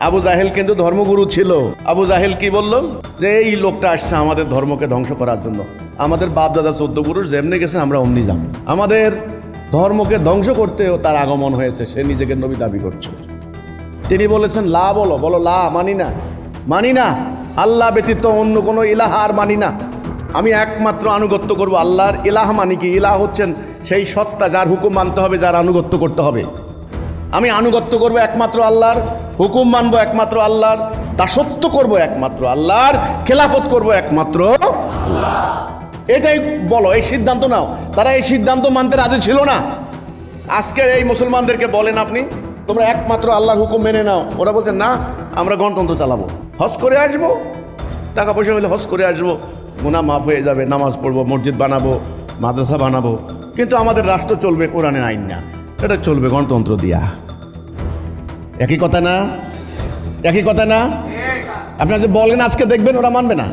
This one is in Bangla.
আবু জাহেল কিন্তু ধর্মগুরু ছিল। আবু জাহেল কি বলল? যে এই লোকটা আসছে আমাদের ধর্মকে ধ্বংস করার জন্য, আমাদের বাপ দাদা 14 পুরুষ যেমনি গেছে আমরা অমনি যাব, আমাদের ধর্মকে ধ্বংস করতেও তার আগমন হয়েছে, সে নিজেকে নবী দাবি করছে। তিনি বলেছেন লা, বলো লা, মানি না, মানি না, আল্লাহ ব্যতীত অন্য কোনো ইলাহ আর মানি না, আমি একমাত্র আনুগত্য করব আল্লাহর। ইলাহ মানে কি? ইলাহ হচ্ছেন সেই সত্তা যার হুকুম মানতে হবে, যার আনুগত্য করতে হবে। আমি আনুগত্য করব একমাত্র আল্লাহর, হুকুম মানব একমাত্র আল্লাহর, দাসত্ব করব একমাত্র আল্লাহর, খেলাফত করব একমাত্র আল্লাহ। এটাই বলো, এই সিদ্ধান্ত নাও। তারা এই সিদ্ধান্ত মানতে রাজি ছিল না। আজকের এই মুসলমানদেরকে বলেন আপনি তোমরা একমাত্র আল্লাহর হুকুম মেনে নাও, ওরা বলছে না আমরা গণতন্ত্র চালাবো, হজ করে আসবো, টাকা পয়সা হলে হজ করে আসবো, গুনাহ মাফ হয়ে যাবে, নামাজ পড়বো, মসজিদ বানাবো, মাদ্রাসা বানাবো, কিন্তু আমাদের রাষ্ট্র চলবে কোরআনের আইন না, এটা চলবে গণতন্ত্র দিয়া। একই কথা না? একই কথা না? আপনারা যে বলেন আজকে দেখবেন ওরা মানবে না।